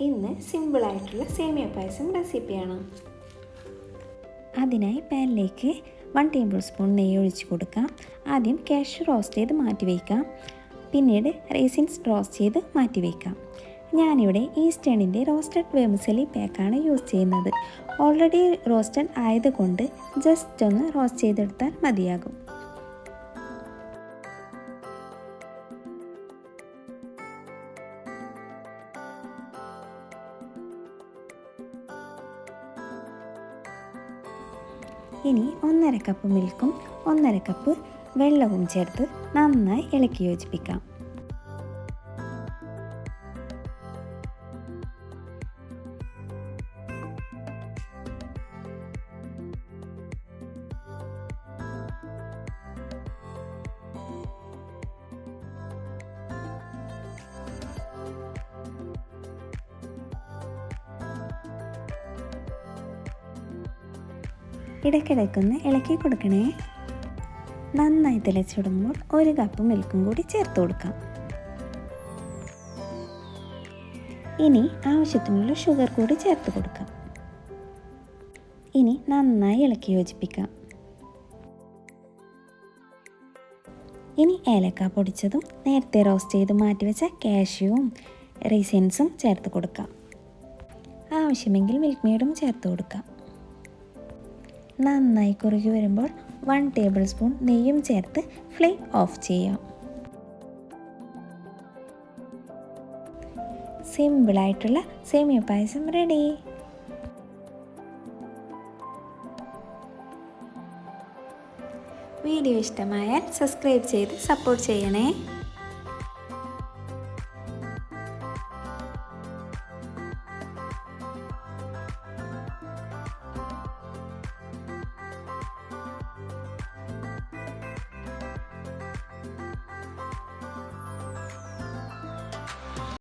ഇന്ന് സിമ്പിളായിട്ടുള്ള സേമിയ പായസം റെസിപ്പിയാണ്. അതിനായി പാനിലേക്ക് 1 ടേബിൾ സ്പൂൺ നെയ്യ് ഒഴിച്ച് കൊടുക്കാം. ആദ്യം കാഷ്യൂ റോസ്റ്റ് ചെയ്ത് മാറ്റി വയ്ക്കാം. പിന്നീട് റൈസിൻസ് റോസ്റ്റ് ചെയ്ത് മാറ്റി വയ്ക്കാം. ഞാനിവിടെ ഈസ്റ്റേണിൻ്റെ റോസ്റ്റഡ് വെർമിസെലി പാക്കാണ് യൂസ് ചെയ്യുന്നത്. ഓൾറെഡി റോസ്റ്റഡ് ആയതുകൊണ്ട് ജസ്റ്റ് ഒന്ന് റോസ്റ്റ് ചെയ്തെടുത്താൽ മതിയാകും. ഇനി 1/2 കപ്പ് മിൽക്കും 1/2 കപ്പ് വെള്ളവും ചേർത്ത് നന്നായി ഇളക്കി യോജിപ്പിക്കാം. ഇടയ്ക്കിടയ്ക്കൊന്ന് ഇളക്കി കൊടുക്കണേ. നന്നായി തിളച്ചിടുമ്പോൾ 1 കപ്പ് മിൽക്കും കൂടി ചേർത്ത് കൊടുക്കാം. ഇനി ആവശ്യത്തിനുള്ള ഷുഗർ കൂടി ചേർത്ത് കൊടുക്കാം. ഇനി നന്നായി ഇളക്കി യോജിപ്പിക്കാം. ഇനി ഏലക്ക പൊടിച്ചതും നേരത്തെ റോസ്റ്റ് ചെയ്ത് മാറ്റിവെച്ച കാഷ്യൂവും റൈസിൻസും ചേർത്ത് കൊടുക്കാം. ആവശ്യമെങ്കിൽ മിൽക്ക് മെയ്ഡും ചേർത്ത് കൊടുക്കാം. നന്നായി കുറുകി വരുമ്പോൾ 1 ടേബിൾ സ്പൂൺ നെയ്യും ചേർത്ത് ഫ്ലെയിം ഓഫ് ചെയ്യാം. സിമ്പിളായിട്ടുള്ള സേമിയ പായസം റെഡി. വീഡിയോ ഇഷ്ടമായാൽ സബ്സ്ക്രൈബ് ചെയ്ത് സപ്പോർട്ട് ചെയ്യണേ.